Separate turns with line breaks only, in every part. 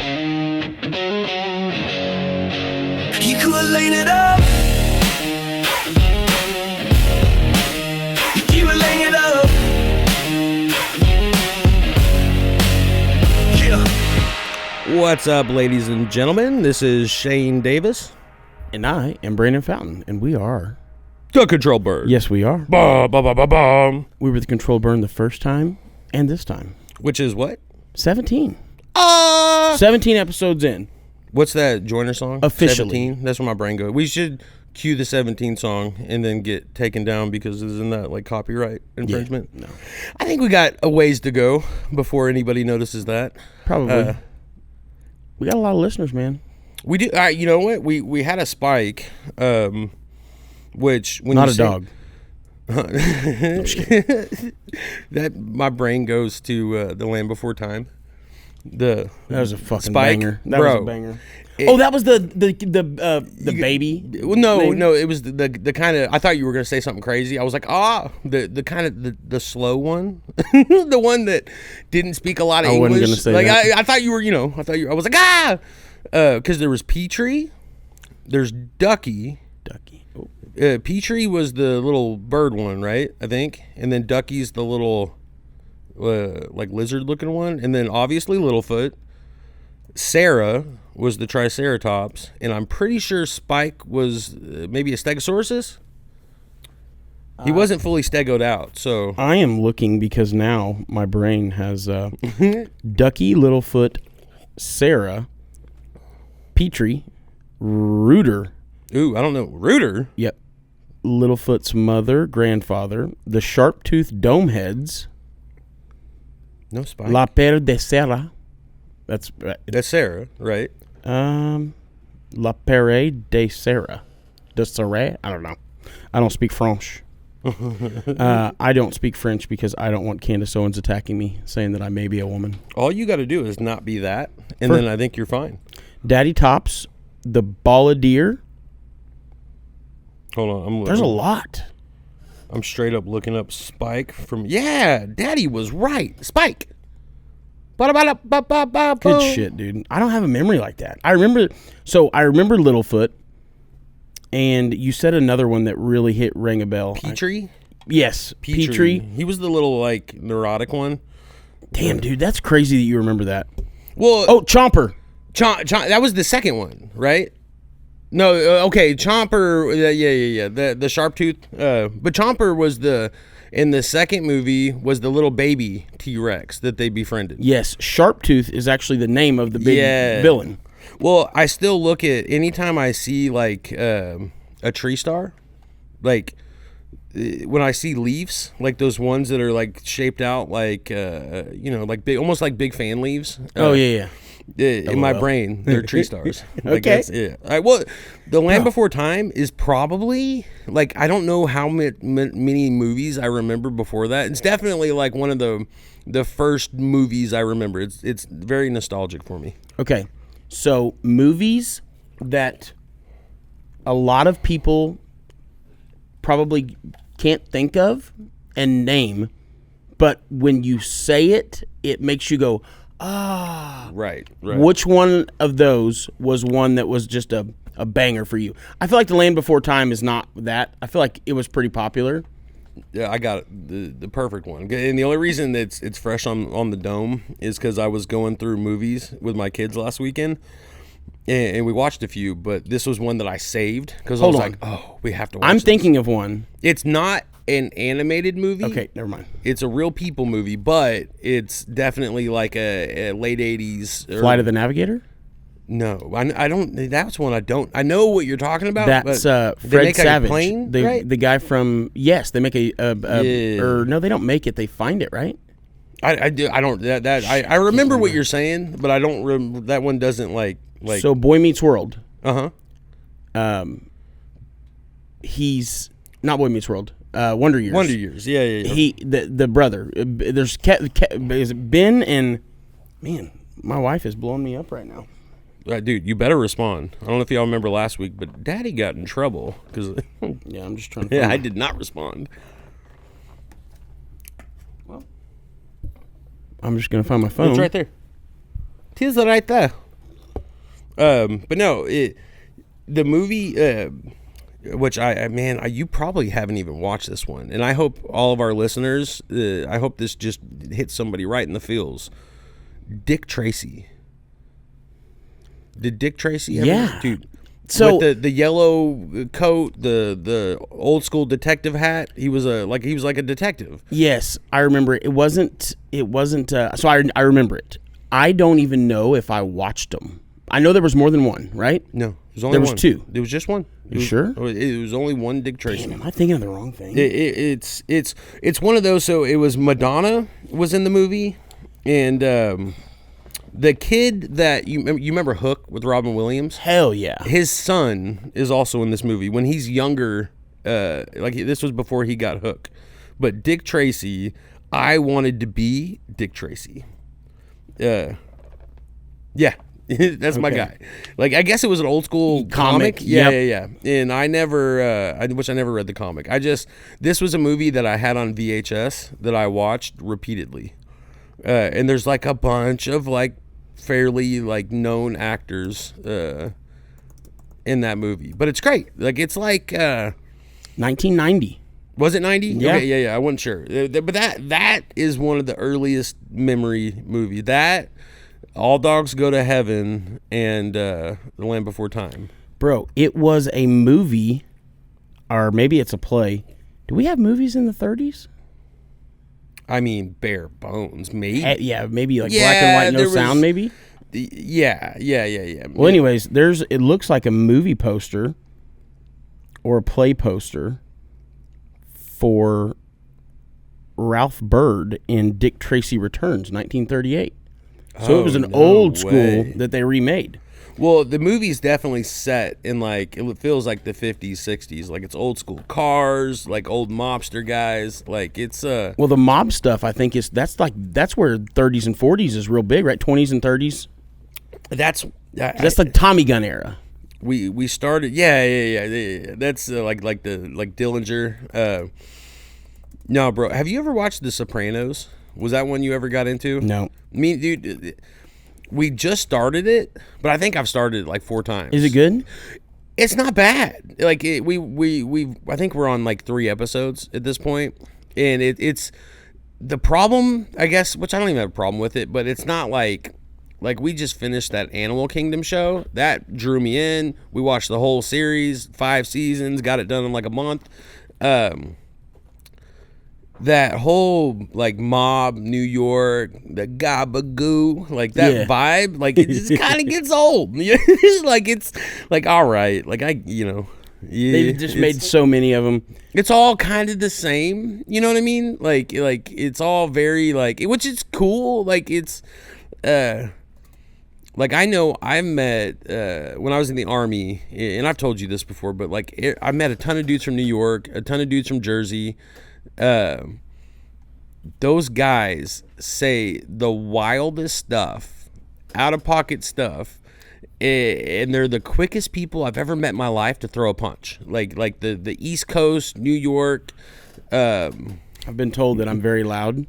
You could laying it up. You keep it laying it up. Yeah.
What's up, ladies and gentlemen? This is Shane Davis.
And I am Brandon Fountain, and we are...
The Control Bird.
Yes, we are.
Bah, bah, bah, bah, bah.
We were the Control Burn the first time and this time.
Which is what?
17. 17 episodes in.
What's that Joyner song?
Officially.
17? That's where my brain goes. We should cue the 17 song and then get taken down because isn't that like copyright infringement?
Yeah, no.
I think we got a ways to go before anybody notices that.
Probably. We got a lot of listeners, man.
We do. You know what? We had a spike, which when
Not
you
a
say,
dog.
that my brain goes to The Land Before Time.
That was a fucking
Spike,
banger. That
bro.
was a banger. That was the baby.
Well, no,
name?
no, it was the kind of. I thought you were gonna say something crazy. I was like, the kind of the slow one, the one that didn't speak a lot of English.
I wasn't gonna say
like
that.
I thought you were. I was like because there was Petrie, there's Ducky.
Oh.
Petrie was the little bird one, right? I think, and then Ducky's the little. Like lizard-looking one, and then obviously Littlefoot. Sarah was the Triceratops, and I'm pretty sure Spike was maybe a Stegosaurus. He wasn't fully stegoed out, so
I am looking because now my brain has Ducky, Littlefoot, Sarah, Petrie, Rooter.
Ooh, I don't know. Rooter?
Yep. Littlefoot's mother, grandfather, the sharp-toothed domeheads,
No Spike.
La Pere de Serra. That's
Sarah, right?
La Pere de Serra. De Serra? I don't know. I don't speak French. I don't speak French because I don't want Candace Owens attacking me, saying that I may be a woman.
All you got to do is not be that, and then I think you're fine.
Daddy Tops, the Balladeer.
Hold on,
There's a lot.
I'm straight up looking up Spike from... Yeah, Daddy was right. Spike.
Good shit, dude. I don't have a memory like that. I remember Littlefoot, and you said another one that really rang a bell.
Petrie?
Yes, Petrie.
He was the little, like, neurotic one.
Damn, dude, that's crazy that you remember that.
Well...
Oh, Chomper.
That was the second one, right? No, okay, Chomper, yeah. The sharp tooth, but Chomper was in the second movie was the little baby T-Rex that they befriended.
Yes, Sharptooth is actually the name of the big villain.
Well, I still look at anytime I see like a tree star, like when I see leaves, like those ones that are like shaped out like like big, almost like big fan leaves.
Yeah.
In my brain, they're tree stars. Like
Okay.
Yeah. All right, well, The Land Before Time is probably, like, I don't know how many movies I remember before that. It's definitely, like, one of the first movies I remember. It's very nostalgic for me.
Okay, so movies that a lot of people probably can't think of and name, but when you say it, it makes you go, ah.
Right.
Which one of those was one that was just a banger for you? I feel like The Land Before Time is not that. I feel like it was pretty popular.
Yeah, I got the perfect one. And the only reason that it's fresh on the dome is because I was going through movies with my kids last weekend, and we watched a few, but this was one that I saved because I was like, oh, we have to watch this.
Thinking of one.
It's not an animated movie.
Okay, never mind.
It's a real people movie, but it's definitely like a late 80s.
Flight of the Navigator?
No, I don't. That's one I don't. I know what you're talking about.
That's
but
Fred Savage.
Plane,
the guy from, yes, they make or no, they don't make it. They find it, right?
I remember what you're saying, but I don't. That one doesn't like.
So Boy Meets World. He's not Boy Meets World. Wonder Years.
Wonder Years. Yeah.
The brother. There's is it Ben and man. My wife is blowing me up right now.
Dude, you better respond. I don't know if y'all remember last week, but Daddy got in trouble because.
Yeah, I'm just trying to.
Yeah, I did not respond.
Well, I'm just gonna find my phone.
It's right there. Tis right there. But no, the movie, which you probably haven't even watched this one, and I hope all of our listeners, I hope this just hits somebody right in the feels. Dick Tracy. Did Dick Tracy ever,
Yeah.
dude?
So
with the yellow coat, the old school detective hat, he was like a detective.
yes, I remember it wasn't so I remember it. I don't even know if I watched them. I know there was more than one, right?
No, there was
two.
There was just one.
You sure?
It was only one Dick Tracy.
Damn, am I thinking of the wrong thing?
It's one of those. So it was Madonna was in the movie, and the kid that you remember Hook with Robin Williams.
Hell yeah.
His son is also in this movie when he's younger. Like this was before he got Hook, but Dick Tracy. I wanted to be Dick Tracy. Yeah. That's my guy. Like, I guess it was an old school comic. Yeah. And I never, I never read the comic. This was a movie that I had on VHS that I watched repeatedly. And there's like a bunch of like fairly like known actors in that movie. But it's great. Like, it's like
1990.
Was it 90?
Yeah.
Okay, yeah. I wasn't sure. But that is one of the earliest memory movies. That, All Dogs Go to Heaven, and The Land Before Time.
Bro, it was a movie, or maybe it's a play. Do we have movies in the 30s?
I mean, bare bones, maybe.
Yeah, maybe like black and white, no sound, maybe?
Yeah.
Well, anyways, it looks like a movie poster or a play poster for Ralph Bird in Dick Tracy Returns, 1938. So it was an old school that they remade.
Well, the movie's definitely set in like, it feels like the 50s, 60s. Like, it's old school cars, like old mobster guys. Like, it's
Well, the mob stuff, I think that's where 30s and 40s is real big, right? 20s and 30s. That's the Tommy gun era.
We started, yeah. That's like Dillinger. No, bro, have you ever watched The Sopranos? Was that one you ever got into?
No.
Me, dude, we just started it, but I think I've started it like 4 times.
Is it good?
It's not bad. Like I think we're on like 3 episodes at this point, and it's the problem, I guess, which I don't even have a problem with it, but it's not like we just finished that Animal Kingdom show that drew me in. We watched the whole series, 5 seasons, got it done in like a month. That whole like mob New York, the gabagoo, like that vibe, like it just kind of gets old. Like, it's like, all right, like
They just made so many of them.
It's all kind of the same, you know what I mean? Like it's all very like, which is cool. Like, it's like, I know I met when I was in the Army, and I've told you this before, but like I met a ton of dudes from New York, a ton of dudes from Jersey. Those guys say the wildest stuff, out of pocket stuff, and they're the quickest people I've ever met in my life to throw a punch. Like the East Coast, New York.
I've been told that I'm very loud,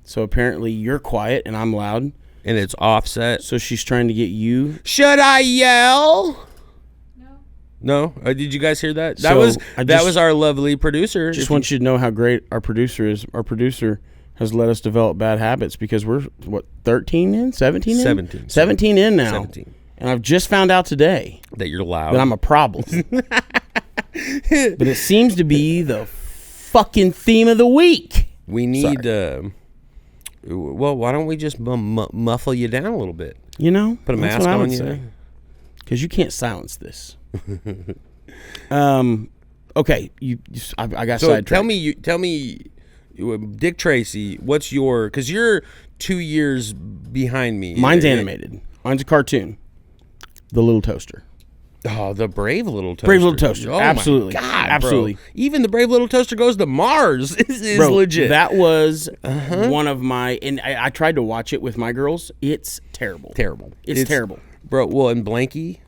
so apparently you're quiet and I'm loud,
and it's offset.
So she's trying to get you.
Should I yell? No, did you guys hear that? That was our lovely producer.
Just want you to know how great our producer is. Our producer has let us develop bad habits because we're 17 in now.
17.
And I've just found out today
that you're loud.
That I'm a problem. But it seems to be the fucking theme of the week.
We need. Well, why don't we just muffle you down a little bit?
You know,
put a mask on you.
Because you can't silence this. Okay, I got sidetracked.
Tell me, Dick Tracy. What's your? Because you're 2 years behind me.
Mine's animated. Mine's a cartoon. The Little Toaster.
Oh, the Brave Little Toaster.
Brave Little Toaster.
Oh,
absolutely.
My God,
absolutely.
Bro. Even the Brave Little Toaster Goes to Mars is
bro,
legit.
That was one of my, and I tried to watch it with my girls. It's terrible. It's terrible.
Bro, well, and Blanky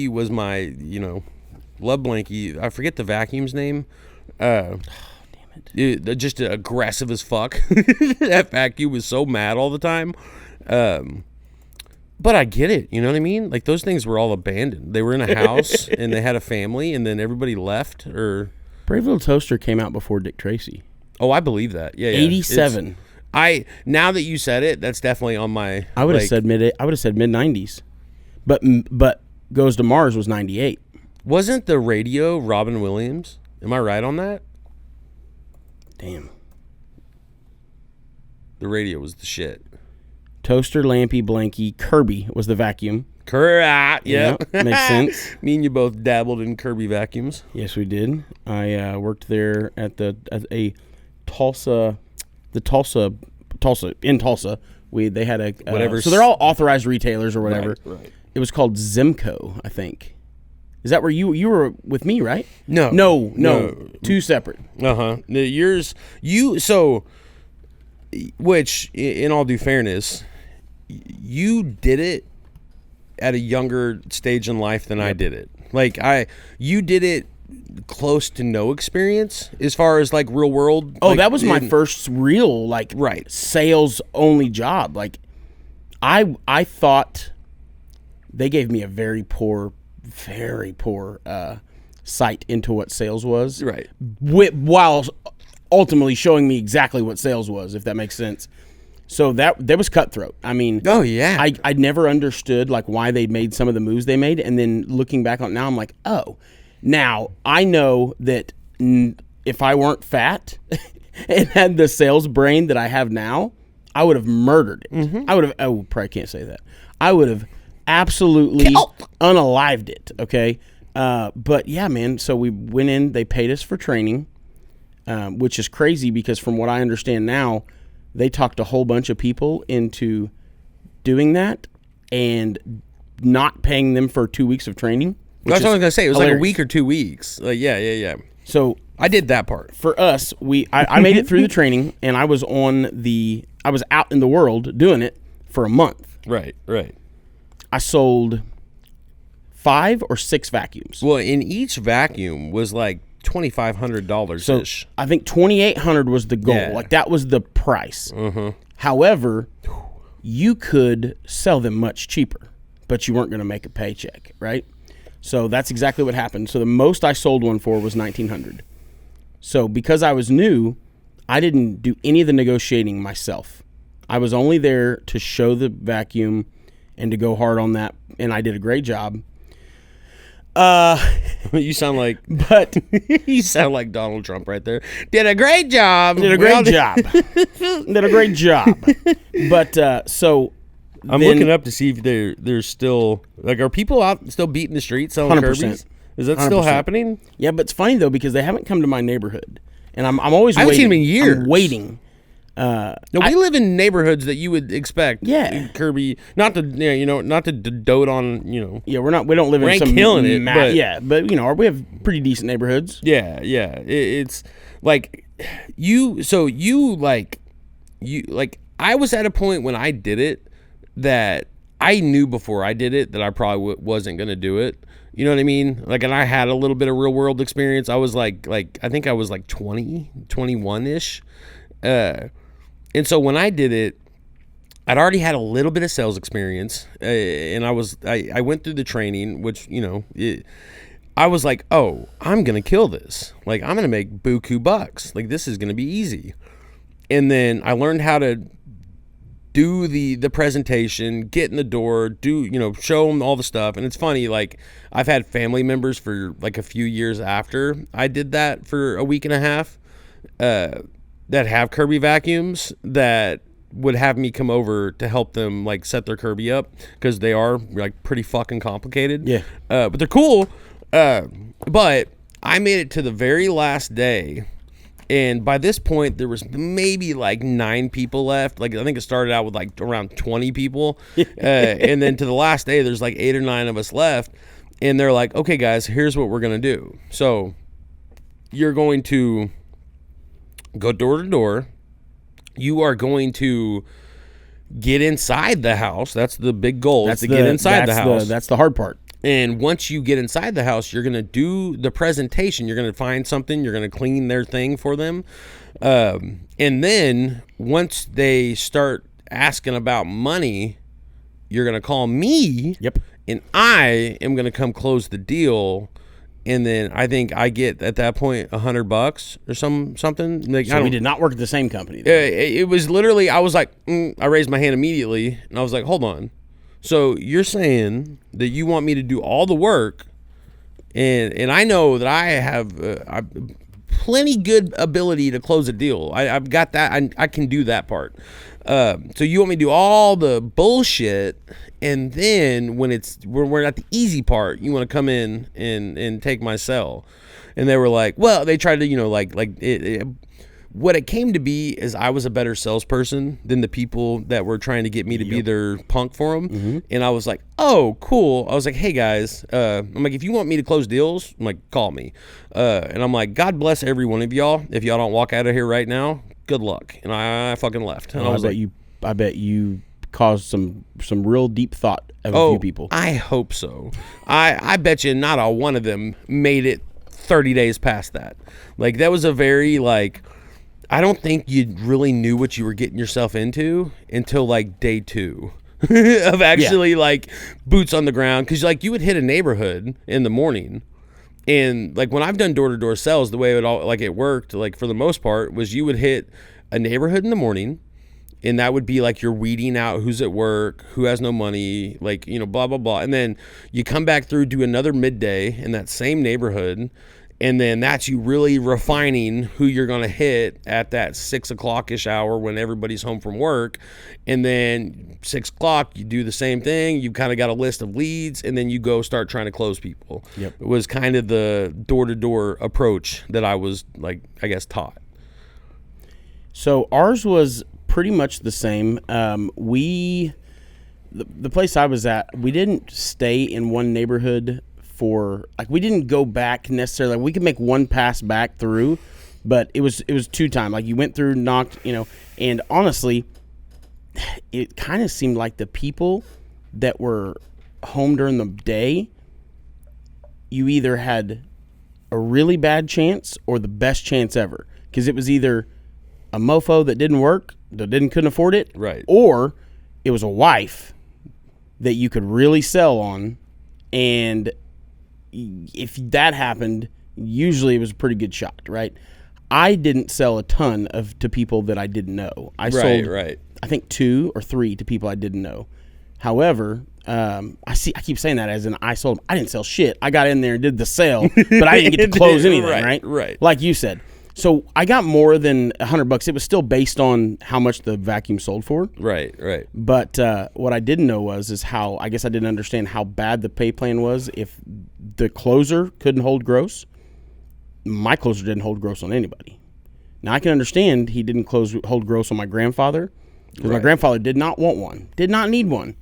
was my, love Blanky. I forget the vacuum's name.
Damn it.
Just aggressive as fuck. That vacuum was so mad all the time. But I get it. You know what I mean? Like those things were all abandoned. They were in a house and they had a family, and then everybody left. Or
Brave Little Toaster came out before Dick Tracy.
oh, I believe that. Yeah,
87.
Now that you said it, that's definitely on my.
I would have said mid 90s, but Goes to Mars was 98.
Wasn't the radio Robin Williams? Am I right on that?
Damn.
The radio was the shit.
Toaster, Lampy, Blanky, Kirby was the vacuum.
Correct. Yeah,
makes sense.
Me and you both dabbled in Kirby vacuums.
Yes, we did. I worked there at Tulsa in Tulsa. They had a
Whatever.
So they're all authorized retailers or whatever.
Right.
It was called Zimco, I think. Is that where you were with me, right?
No.
Two separate.
Which, in all due fairness, you did it at a younger stage in life than I did it. Like you did it close to no experience as far as like real world.
Oh, that was my first real sales only job. Like I thought they gave me a very poor sight into what sales was.
Right.
While ultimately showing me exactly what sales was, if that makes sense. So that was cutthroat. I mean,
oh yeah,
I never understood like why they made some of the moves they made, and then looking back on it now, I'm like, oh, now I know that if I weren't fat and had the sales brain that I have now, I would have murdered it.
Mm-hmm.
I would have. Oh, probably can't say that. I would have absolutely unalived it. Okay, but yeah, man. So we went in. They paid us for training, which is crazy because from what I understand now, they talked a whole bunch of people into doing that and not paying them for 2 weeks of training.
That's what I was gonna say. It was
hilarious.
like a week or 2 weeks. Like yeah.
So
I did that part.
for us, I made it through the training, and I was out in the world doing it for a month.
Right.
I sold 5 or 6 vacuums.
Well, in each vacuum was like $2,500
So
ish.
I think $2,800 was the goal.
Yeah.
Like that was the price. However, you could sell them much cheaper, but you weren't going to make a paycheck, right? So that's exactly what happened. So the most I sold one for was $1,900. So because I was new, I didn't do any of the negotiating myself. I was only there to show the vacuum and to go hard on that, and I did a great job.
You sound like
But
you sound like Donald Trump right there. Did a great job.
did a great job. Did a great job. But so
I'm looking up to see if there's still like are people out still beating the streets selling
100%.
Kirby's? Is that still
100%.
happening?
Yeah, but it's funny though because they haven't come to my neighborhood, and I'm always
I haven't
waiting.
seen them in years.
I'm waiting.
No, we live in neighborhoods that you would expect.
Yeah.
Kirby, not to not to dote on
Yeah, we don't live
We
in
ain't
some
killing it, but-
but we have pretty decent neighborhoods.
Yeah. It's like you. So you like I was at a point when I did it that I knew before I did it that I probably wasn't gonna do it. You know what I mean? Like, and I had a little bit of real world experience. I was like I think I was like 20, 21 ish. And so when I did it, I'd already had a little bit of sales experience, and I went through the training, which I was like, oh, I'm gonna kill this. Like, I'm gonna make buku bucks. Like, this is gonna be easy. And then I learned how to do the presentation, get in the door, show them all the stuff. And it's funny, like I've had family members for like a few years after I did that for a week and a half, that have Kirby vacuums that would have me come over to help them like set their Kirby up because they are like pretty fucking complicated.
Yeah.
But they're cool. But I made it to the very last day, and by this point there was maybe like 9 people left. Like I think it started out with like around 20 people, and then to the last day there's like 8 or 9 of us left, and they're like, okay guys, here's what we're gonna do. So you're going to go door to door. You are going to get inside the house. That's the big goal. Is to get inside the house.
That's the hard part.
And once you get inside the house, you're going to do the presentation. You're going to find something. You're going to clean their thing for them. And then once they start asking about money, you're going to call me.
Yep.
And I am going to come close the deal. And then I think I get at that point $100 or something. Like,
So we did not work at the same company.
It was literally, I was like, I raised my hand immediately, and I was like, hold on. So you're saying that you want me to do all the work, and I know that I have plenty good ability to close a deal. I've got that. I can do that part. So you want me to do all the bullshit, and then when we're at the easy part, you want to come in and take my cell. And they were like, well, they tried to, what it came to be is I was a better salesperson than the people that were trying to get me to be their punk for them. Mm-hmm. And I was like, oh, cool. I was like, hey guys, I'm like, if you want me to close deals, I'm like, call me. And I'm like, God bless every one of y'all. If y'all don't walk out of here right now, good luck. And I fucking left. And
I bet you caused some real deep thought of a few people.
I hope so. I bet you not a one of them made it 30 days past that. Like, that was a very, like, I don't think you really knew what you were getting yourself into until like day 2 of actually like boots on the ground. Cause like you would hit a neighborhood in the morning, and like when I've done door-to-door sales, the way it worked, like for the most part, was you would hit a neighborhood in the morning, and that would be like you're weeding out who's at work, who has no money, like, blah, blah, blah. And then you come back through, do another midday in that same neighborhood. And then that's you really refining who you're going to hit at that 6 o'clock-ish hour when everybody's home from work. And then 6 o'clock, you do the same thing. You've kind of got a list of leads, and then you go start trying to close people. Yep. It was kind of the door-to-door approach that I was, like, I guess, taught.
So ours was pretty much the same. The place I was at, we didn't stay in one neighborhood we didn't go back necessarily. Like, we could make one pass back through, but it was 2 times. Like, you went through, knocked, and honestly, it kind of seemed like the people that were home during the day, you either had a really bad chance or the best chance ever, because it was either a mofo that didn't work, that couldn't afford it,
right,
or it was a wife that you could really sell on. And if that happened, usually it was a pretty good shot, right? I didn't sell a ton to people that I didn't know. I sold, I think 2 or 3 to people I didn't know. However, I keep saying that as in I didn't sell shit. I got in there and did the sale, but I didn't get to close anything, right?
Right.
Like you said. So I got more than $100. It was still based on how much the vacuum sold for.
Right.
But what I didn't know is how, I guess I didn't understand how bad the pay plan was. If the closer couldn't hold gross, my closer didn't hold gross on anybody. Now I can understand he didn't hold gross on my grandfather, because my grandfather did not want one, did not need one,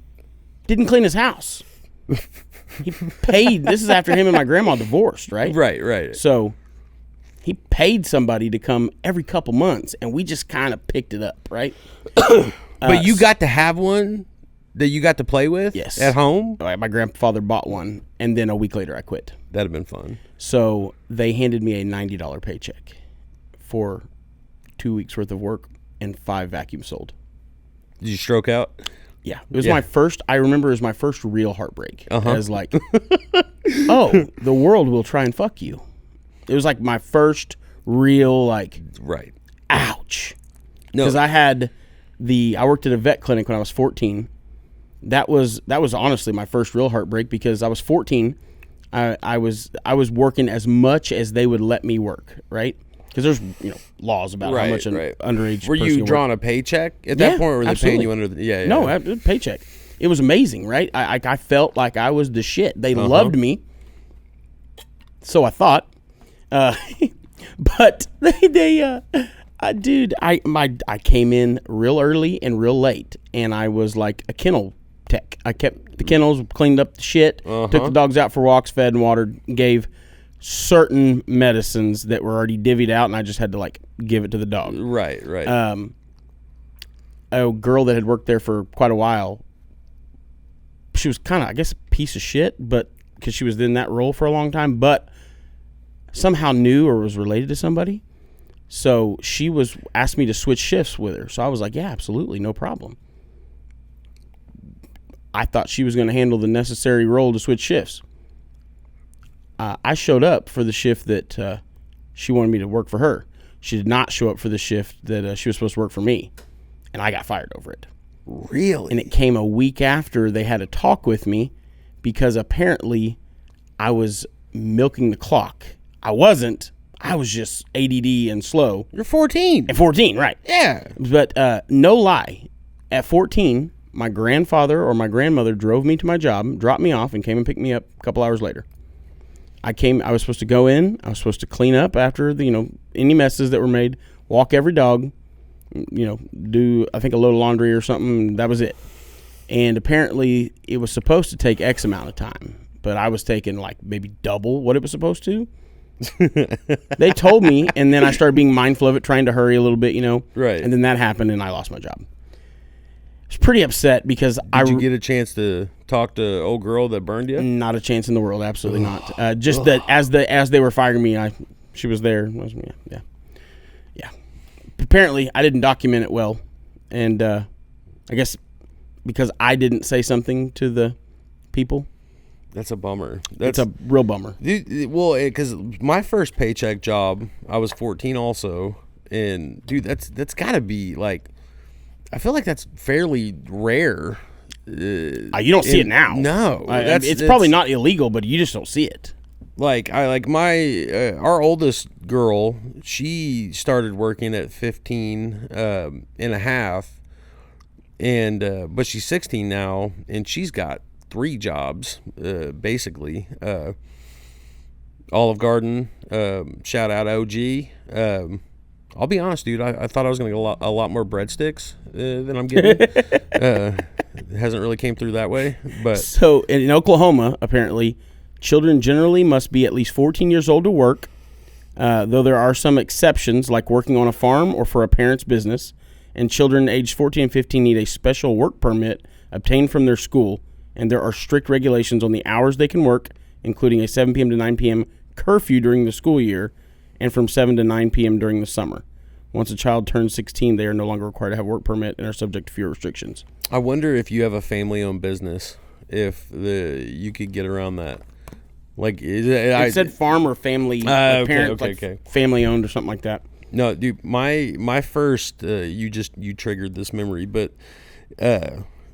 didn't clean his house. He paid. This is after him and my grandma divorced, right?
Right.
So he paid somebody to come every couple months, and we just kind of picked it up, right?
But you got to have one that you got to play with at home?
My grandfather bought one, and then a week later I quit.
That'd have been fun.
So they handed me a $90 paycheck for 2 weeks worth of work and 5 vacuums sold.
Did you stroke out?
Yeah. It was my first, I remember it was my first real heartbreak. I was like, oh, the world will try and fuck you. It was like my first real, like, ouch. No, because I worked at a vet clinic when I was 14. That was honestly my first real heartbreak, because I was 14. I was working as much as they would let me work, right? Because there's laws about how much an underage.
Were you drawing a paycheck at that point, or were they paying you under the?
No, paycheck. It was amazing, right? I felt like I was the shit. They loved me, so I thought. But dude, I came in real early and real late, and I was like a kennel tech. I kept the kennels, cleaned up the shit, took the dogs out for walks, fed and watered, gave certain medicines that were already divvied out, and I just had to like give it to the dog.
Right.
A girl that had worked there for quite a while, she was kind of, I guess, a piece of shit, but because she was in that role for a long time, but somehow knew or was related to somebody. So she asked me to switch shifts with her. So I was like, yeah, absolutely, no problem. I thought she was going to handle the necessary role to switch shifts. I showed up for the shift that she wanted me to work for her. She did not show up for the shift that she was supposed to work for me, and I got fired over it.
Really?
And it came a week after they had a talk with me because apparently I was milking the clock. I wasn't. I was just ADD and slow.
You're 14.
At 14, right.
Yeah.
But no lie, at 14, my grandfather or my grandmother drove me to my job, dropped me off, and came and picked me up a couple hours later. I was supposed to go in. I was supposed to clean up after the, any messes that were made, walk every dog, do, I think, a load of laundry or something. That was it. And apparently it was supposed to take X amount of time, but I was taking like maybe double what it was supposed to. They told me, and then I started being mindful of it, trying to hurry a little bit,
Right.
And then that happened, and I lost my job. I was pretty upset because
Did you get a chance to talk to old girl that burned you?
Not a chance in the world, absolutely not. Just that as they were firing me, she was there. Yeah. Apparently, I didn't document it well, and I guess because I didn't say something to the people.
That's a bummer.
That's a real bummer.
Well, because my first paycheck job, I was 14 also, and dude, that's got to be like, I feel like that's fairly rare.
You don't see it now.
No,
it's probably not illegal, but you just don't see it.
Like our oldest girl, she started working at 15 and a half, and but she's 16 now, and she's got 3 jobs, basically. Olive Garden, shout out OG. I'll be honest, dude. I thought I was going to get a lot more breadsticks than I'm getting. It hasn't really came through that way. But
so in Oklahoma, apparently, children generally must be at least 14 years old to work, though there are some exceptions, like working on a farm or for a parent's business. And children aged 14 and 15 need a special work permit obtained from their school. And there are strict regulations on the hours they can work, including a 7 p.m. to 9 p.m. curfew during the school year and from 7 to 9 p.m. during the summer. Once a child turns 16, they are no longer required to have a work permit and are subject to fewer restrictions.
I wonder if you have a family-owned business, if you could get around that. Like,
It said farm or family, parent,
okay.
family-owned or something like that.
No, dude, my first, you triggered this memory, but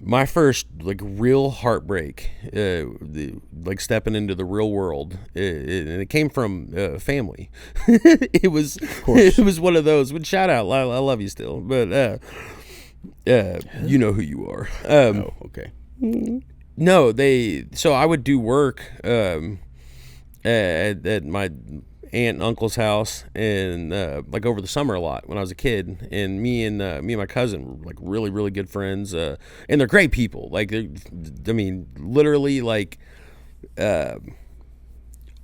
my first like real heartbreak, like stepping into the real world, and it came from family. It was one of those. But shout out, I love you still, but you know who you are.
Okay.
No, so I would do work at my aunt and uncle's house, and like over the summer a lot when I was a kid, and me and my cousin were like really, really good friends, and they're great people. Like, literally like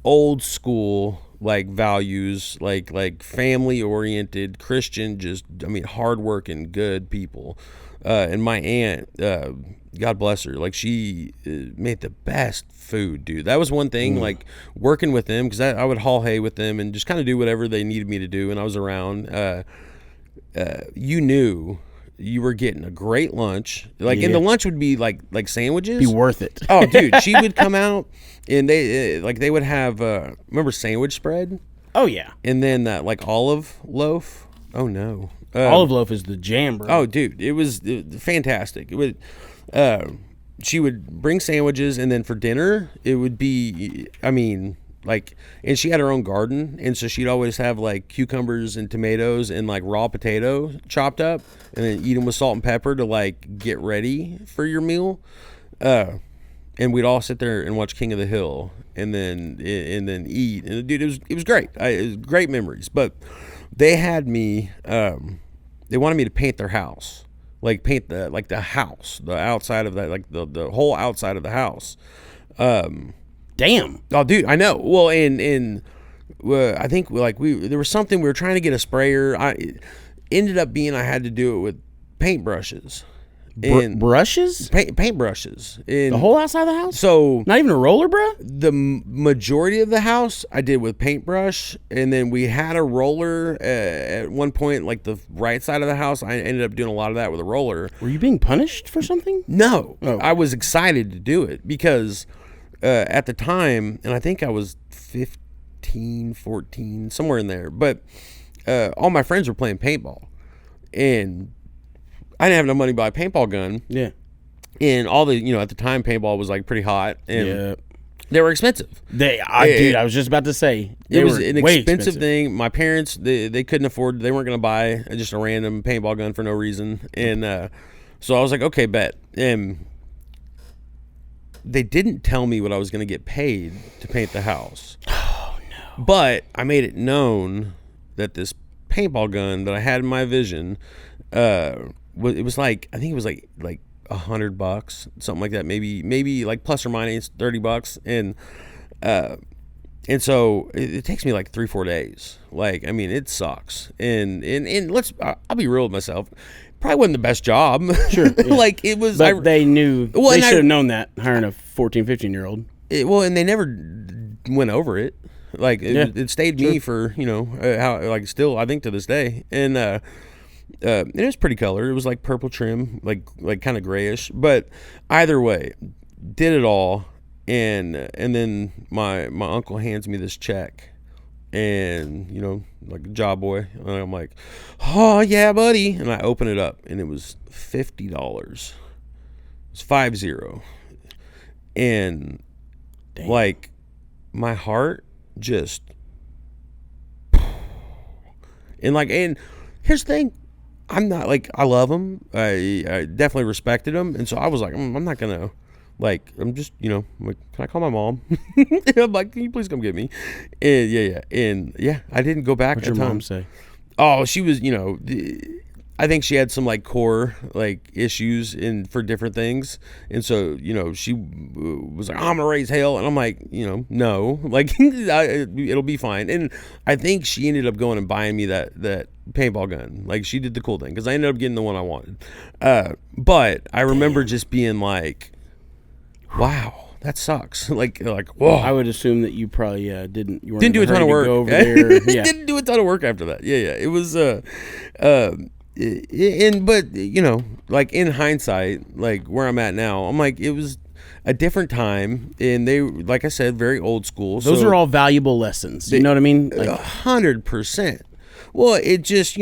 old school like values, like family oriented Christian, just hardworking, good people. And my aunt, God bless her, like she made the best food, dude. That was one thing, like working with them, because I would haul hay with them and just kind of do whatever they needed me to do when I was around. You knew you were getting a great lunch, like, and the lunch would be like sandwiches.
Be worth it.
Oh, dude, she would come out and they would have remember sandwich spread?
Oh yeah.
And then that like olive loaf. Oh no.
Olive loaf is the jam, bro.
Oh, dude, it was fantastic. It would, she would bring sandwiches, and then for dinner, it would be, and she had her own garden, and so she'd always have like cucumbers and tomatoes and like raw potato chopped up, and then eat them with salt and pepper to like get ready for your meal. And we'd all sit there and watch King of the Hill, and then eat. And dude, it was great. It was great memories. But they had me. They wanted me to paint their house, like paint the house, the outside of that, like the whole outside of the house.
Damn.
Oh, dude, I know. Well, and I think there was something we were trying to get a sprayer. It ended up being I had to do it with paintbrushes, And
brushes?
paintbrushes. And
The whole outside of the house?
so
Not even a roller, bro?
the majority of the house I did with paintbrush, and then we had a roller at one point, like the right side of the house. I ended up doing a lot of that with a roller.
Were you being punished for something?
No,
Oh.
I was excited to do it because at the time, and I think I was 15, 14, somewhere in there, but all my friends were playing paintball, and I didn't have enough money to buy a paintball gun.
Yeah.
And all the, at the time, paintball was like pretty hot, and
Yeah.
they were expensive.
Dude, I was just about to say.
It was
were
an
way
expensive thing. My parents, they couldn't afford, they weren't going to buy just a random paintball gun for no reason. And so I was like, okay, bet. And they didn't tell me what I was going to get paid to paint the house.
Oh, no.
But I made it known that this paintball gun that I had in my vision, it was like, I think it was like $100, something like that. Maybe like plus or minus $30. And so it takes me like 3-4 days. Like, I mean, it sucks. And I'll be real with myself. Probably wasn't the best job.
Sure. Yeah.
Like it was.
But they knew.
Well,
they
and
should have known that hiring a 14, 15-year-old.
And they never went over it. Like it stayed me for how, like, still I think to this day. And it was pretty color. It was like purple trim, like kind of grayish. But either way, did it all. And then my uncle hands me this check, and like a job boy, and I'm like, oh yeah, buddy. And I open it up, and it was $50. It was 50, and
Dang.
like my heart just, and here's the thing. I'm not like, I love him. I definitely respected him, and so I was like, I'm not gonna. Like, I'm just, I'm like, can I call my mom? I'm like, can you please come get me? And yeah, I didn't go back.
What'd your mom say?
Oh, she was, I think she had some like core like issues for different things, and so she was like, I'm gonna raise hell, and I'm like, no, like it'll be fine. And I think she ended up going and buying me that paintball gun. Like, she did the cool thing because I ended up getting the one I wanted. But I remember just being like, wow, that sucks. like whoa.
I would assume that you probably didn't
do a ton of work.
Go over there. Yeah.
Didn't do a ton of work after that. Yeah. It was but like in hindsight, like where I'm at now, I'm like, it was a different time, and they, like I said, very old school.
Those are all valuable lessons. You know what I mean? Like,
100%. Well, it just,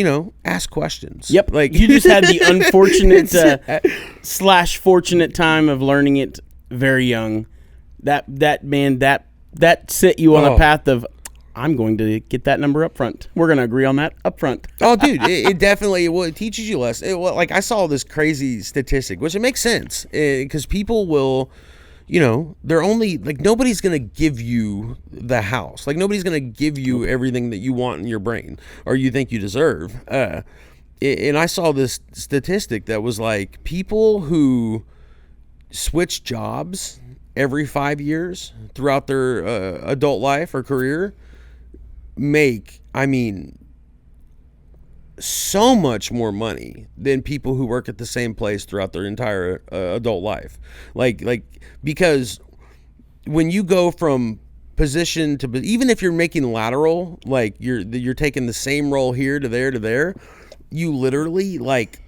ask questions.
Yep.
Like,
you just had the unfortunate / fortunate time of learning it very young. That set you on a path of, I'm going to get that number up front. We're going to agree on that up front.
Oh, dude, it definitely, it teaches you less. Like, I saw this crazy statistic, which it makes sense, because people will, they're only, like, nobody's going to give you the house. Like, nobody's going to give you everything that you want in your brain or you think you deserve. And I saw this statistic that was like, people who switch jobs every 5 years throughout their adult life or career make, so much more money than people who work at the same place throughout their entire adult life. Like because when you go from position to, even if you're making lateral, like you're taking the same role here to there, you literally, like,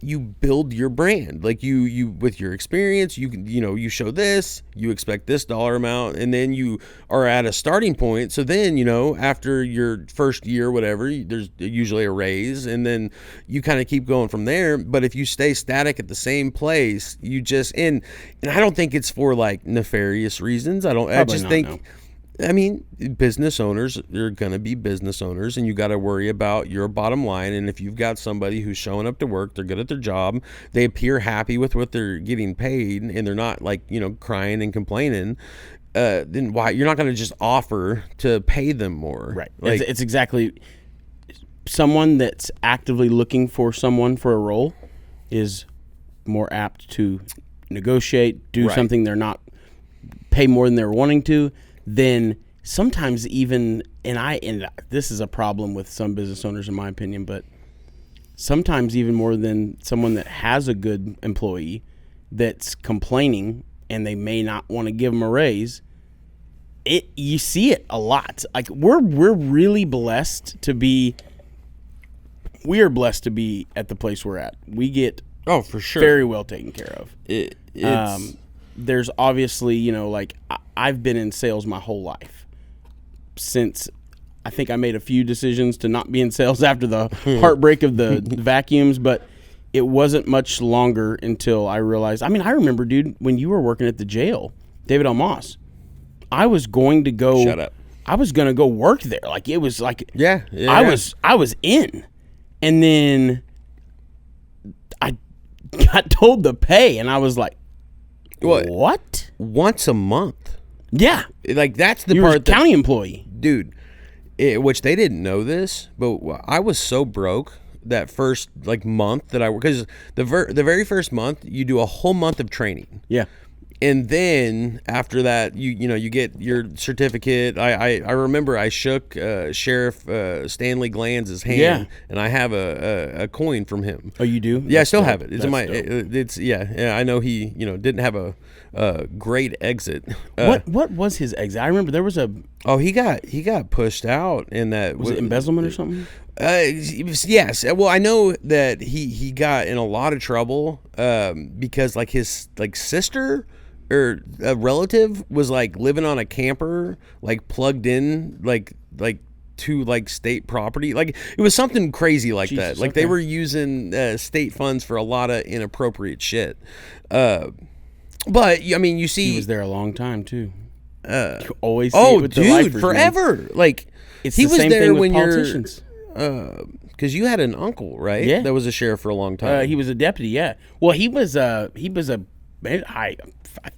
you build your brand. Like, you with your experience, you show this, you expect this dollar amount, and then you are at a starting point. So then, after your first year, whatever, there's usually a raise, and then you kind of keep going from there. But if you stay static at the same place, you just, and I don't think it's for like nefarious reasons. Business owners are going to be business owners, and you got to worry about your bottom line. And if you've got somebody who's showing up to work, they're good at their job, they appear happy with what they're getting paid, and they're not like, crying and complaining, then why you're not going to just offer to pay them more.
Right.
Like,
it's exactly, someone that's actively looking for someone for a role is more apt to negotiate, do something they're not, pay more than they're wanting to. Then sometimes even, and this is a problem with some business owners in my opinion, but sometimes even more than someone that has a good employee that's complaining and they may not want to give them a raise. You see it a lot. Like we're really blessed to be. We are blessed to be at the place we're at. We get
for sure
very well taken care of.
It's
There's obviously, you know, like I've been in sales my whole life. Since I think I made a few decisions to not be in sales after the heartbreak of the vacuums, but it wasn't much longer until I realized. I mean, I remember, dude, when you were working at the jail, David L. Moss, I was going to go.
Shut up.
I was going to go work there. Like it was like I was in, and then I got told to pay, and I was like, what?
Once a month?
Yeah,
like that's the
you
part.
were a county employee,
dude. Which they didn't know this, but I was so broke that first like month that because the very first month you do a whole month of training.
Yeah.
And then after that, you get your certificate. I remember I shook Sheriff Stanley Glanz's hand, and I have a coin from him.
Oh, you do?
Yeah, I still have it. It's in my.
Dope.
I know he didn't have a great exit.
What was his exit? I remember there was a.
Oh, he got pushed out, and that
was it embezzlement or something.
Yes. Well, I know that he got in a lot of trouble because like his sister or a relative was like living on a camper, like plugged in like to like state property. Like it was something crazy like that. Like they were using state funds for a lot of inappropriate shit. But I mean, you see,
he was there a long time too. You always see it with
dude,
the lifers,
forever. Man. Like
it's
he
the
was
same
there
thing with
when
politicians.
Because you had an uncle, right?
Yeah,
that was a sheriff for a long time.
He was a deputy. Yeah. Well, he was a high. I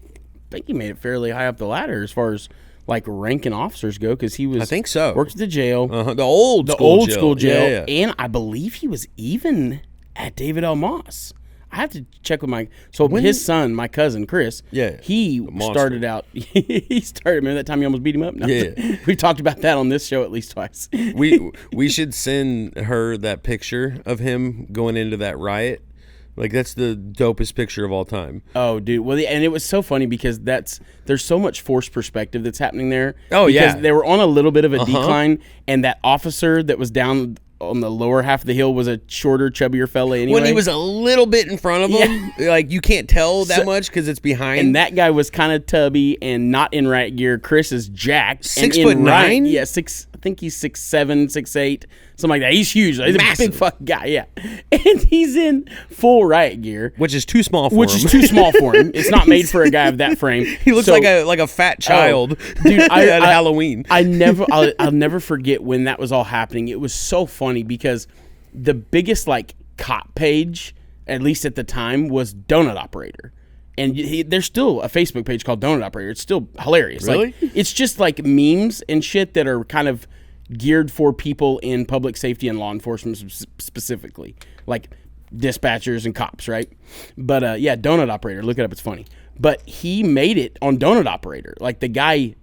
think he made it fairly high up the ladder as far as like ranking officers go, because he was.
I think so.
Worked at the jail,
the old school jail,
yeah. And I believe he was even at David L. Moss. I have to check with his son, my cousin Chris.
Yeah,
he started out. He started. Remember that time you almost beat him up? No,
yeah,
we talked about that on this show at least twice.
we should send her that picture of him going into that riot. Like that's the dopest picture of all time.
Oh, dude. Well, and it was so funny because there's so much forced perspective that's happening there.
Oh,
because
yeah.
They were on a little bit of a decline, and that officer that was down on the lower half of the hill was a shorter, chubbier fella anyway.
When he was a little bit in front of him, like you can't tell that much because it's behind.
And that guy was kind of tubby and not in riot gear. Chris is jacked.
6'9"?
Yeah, I think he's 6'7", 6'8", something like that. He's huge. He's
massive.
A big fucking guy, yeah. And he's in full riot gear.
Which is too small for him.
It's not made for a guy of that frame.
He looks like a fat child
dude,
at Halloween.
I'll never forget when that was all happening. It was so funny because the biggest like cop page, at least at the time, was Donut Operator. And there's still a Facebook page called Donut Operator. It's still hilarious.
Really?
Like, it's just like memes and shit that are kind of geared for people in public safety and law enforcement specifically, like dispatchers and cops, right? But yeah, Donut Operator. Look it up. It's funny. But he made it on Donut Operator. Like the guy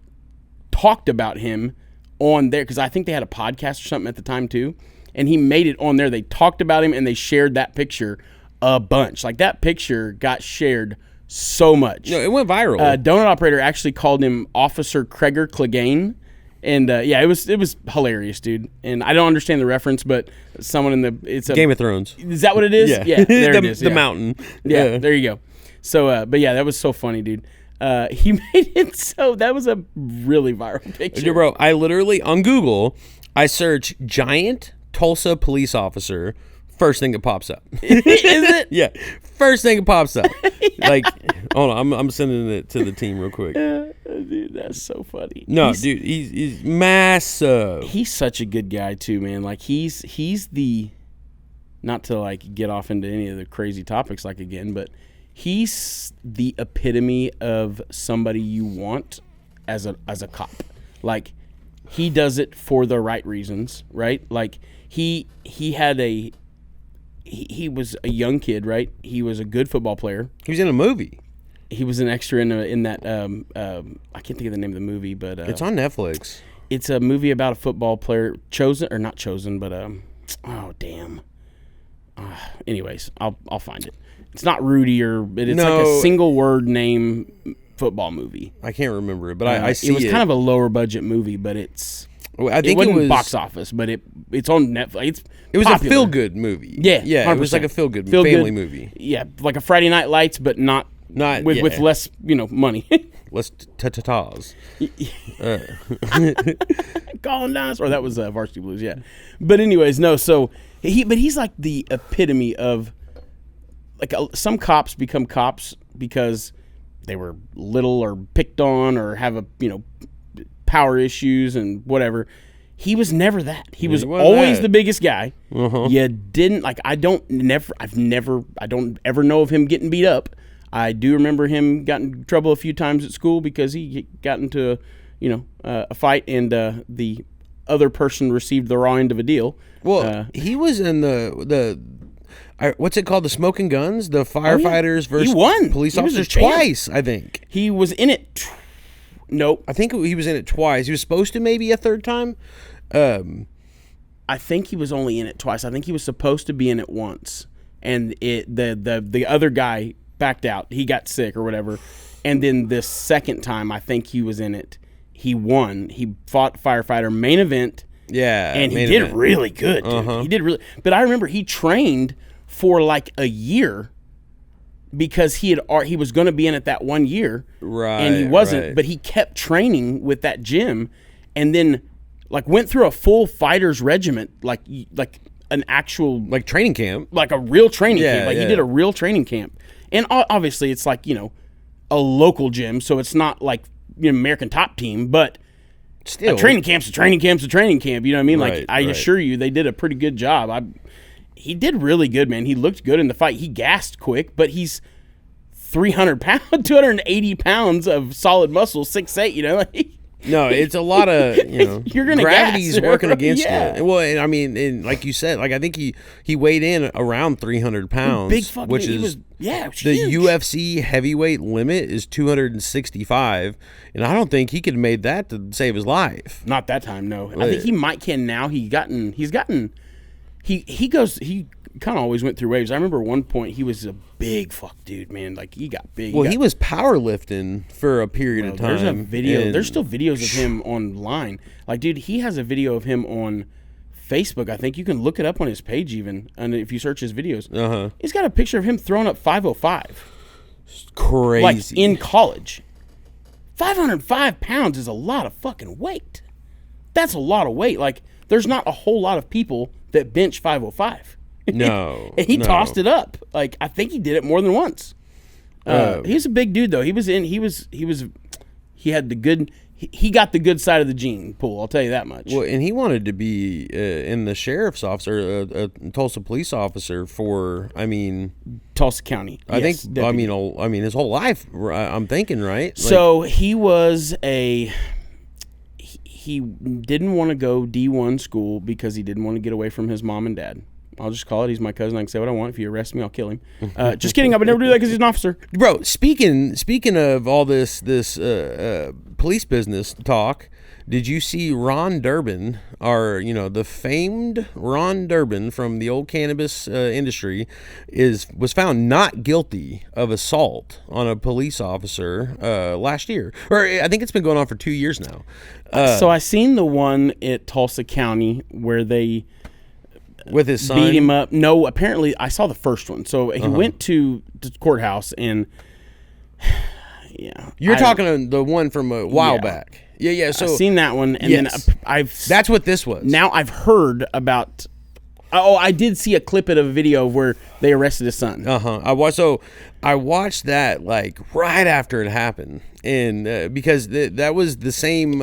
talked about him on there because I think they had a podcast or something at the time too. And he made it on there. They talked about him and they shared that picture a bunch. Like that picture got shared so much.
No, it went viral.
Donut Operator actually called him Officer Kreger Clegane. And yeah, it was hilarious, dude. And I don't understand the reference, but someone it's a
Game of Thrones.
Is that what it is?
Yeah,
there it is.
The mountain.
Yeah, there you go. So, but yeah, that was so funny, dude. He made it so that was a really viral picture,
bro. I literally on Google, I search giant Tulsa police officer. First thing that pops up.
Is it?
Yeah. First thing that pops up. Yeah. Like, hold on, I'm sending it to the team real quick.
Dude, that's so funny.
No, dude, he's massive.
He's such a good guy too, man. Like he's the, not to like get off into any of the crazy topics like again, but he's the epitome of somebody you want as a cop. Like he does it for the right reasons, right? Like he was a young kid, right? He was a good football player.
He was in a movie.
He was an extra in that I can't think of the name of the movie, but
it's on Netflix.
It's a movie about a football player, not chosen, but oh damn, Anyways, I'll find it. It's not Rudy it's
No.
like a single word name football movie.
I can't remember, but I see
it was kind of a lower budget movie, but
I think
it wasn't
it was
box office, but it's on Netflix.
It was
popular.
a feel good movie.
Yeah,
yeah.
100%.
It was like a feel good family movie.
Yeah, like a Friday Night Lights, but not with less money.
Less ta-ta-tas.
Calling Dinosaur. That was Varsity Blues. Yeah, but anyways, no. So he's like the epitome of like some cops become cops because they were little or picked on or have a power issues and whatever. He was never that. He was always the biggest guy. You didn't I don't ever know of him getting beat up. I do remember him got in trouble a few times at school because he got into a fight and the other person received the raw end of a deal.
Well, he was in the what's it called? The Smoking Guns, the firefighters versus police officers twice. I think
he was in it. Nope.
I think he was in it twice. He was supposed to maybe a third time.
I think he was only in it twice. I think he was supposed to be in it once, and the other guy backed out. He got sick or whatever, and then the second time I think he was in it. He won. He fought firefighter main event.
Yeah,
and he did really good, dude. He did really. But I remember he trained for like a year because he was going to be in it that 1 year,
right?
And he wasn't. But he kept training with that gym, and then went through a full fighter's regiment, like an actual
training camp,
like a real training camp.
Yeah.
He did a real training camp, and obviously it's a local gym, so it's not like American Top Team, but
still
a training camp's a training camp's a training camp. You know what I mean?
Right,
I assure you, they did a pretty good job. He did really good, man. He looked good in the fight. He gassed quick, but he's 300 pounds, 280 pounds of solid muscle, 6'8",
No, it's a lot of
you're gonna
gravity's
gas,
working against
yeah.
you. Well, and I mean, and like you said, I think he weighed in around 300 pounds,
big fucking,
which is
the
huge. UFC heavyweight limit is 265, and I don't think he could have made that to save his life.
Not that time, no. I think he can now. He kind of always went through waves. I remember one point he was a big dude, man. He got big.
Well, he was powerlifting for a period of time.
There's a video. There's still videos of him online. Dude, he has a video of him on Facebook. I think you can look it up on his page even, and if you search his videos, he's got a picture of him throwing up 505.
Crazy.
In college. 505 pounds is a lot of fucking weight. That's a lot of weight. There's not a whole lot of people that bench 505.
No.
And he tossed it up. I think he did it more than once. He's a big dude though. He got the good side of the gene pool, I'll tell you that much.
Well, and he wanted to be in the sheriff's office or a Tulsa police officer for,
Tulsa County.
I think deputy. His whole life, I'm thinking, right?
So he was he didn't want to go D1 school because he didn't want to get away from his mom and dad. I'll just call it. He's my cousin. I can say what I want. If you arrest me, I'll kill him. Just kidding. I would never do that because he's an officer.
Bro, speaking of all this police business talk, did you see Ron Durbin, the famed Ron Durbin from the old cannabis industry, was found not guilty of assault on a police officer last year, or I think it's been going on for 2 years now.
So I seen the one at Tulsa County where they
with his son
beat him up. No, apparently I saw the first one. So he went to the courthouse and
You're talking the one from a while back. Yeah. So
I've seen that one, and then
that's what this was.
Now I've heard about. Oh, I did see a clip of a video where they arrested his son.
I watched that right after it happened, and because that was the same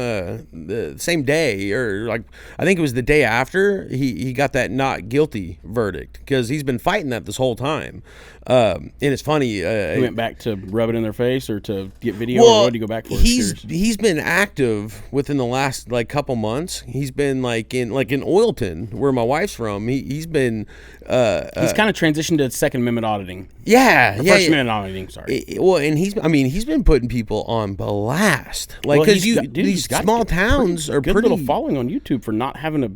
day, or I think it was the day after he got that not guilty verdict, because he's been fighting that this whole time. And it's funny.
He went back to rub it in their face or to get video.
Well,
or what did he go back for?
He's been active within the last couple months. He's been in Oilton, where my wife's from. He's been.
He's kind of transitioned to Second Amendment auditing.
First
Amendment auditing. Sorry.
And he's been putting people on blast, because these small towns are
good
pretty
little following on YouTube for not having a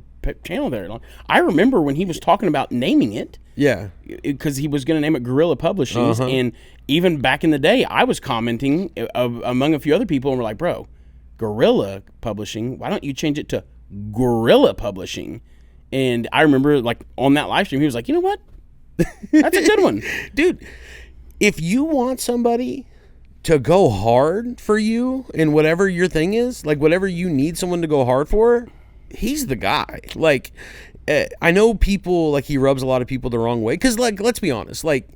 channel there. I remember when he was talking about naming it.
Yeah.
Because he was going to name it Guerrilla Publishing. And even back in the day, I was commenting among a few other people, and we're like, bro, Guerrilla Publishing, why don't you change it to Guerrilla Publishing? And I remember, like, on that live stream, he was like, you know what? That's a good one.
Dude, if you want somebody to go hard for you in whatever your thing is, like whatever you need someone to go hard for, he's the guy. Like, I know people, like, he rubs a lot of people the wrong way. Because, like, let's be honest, like,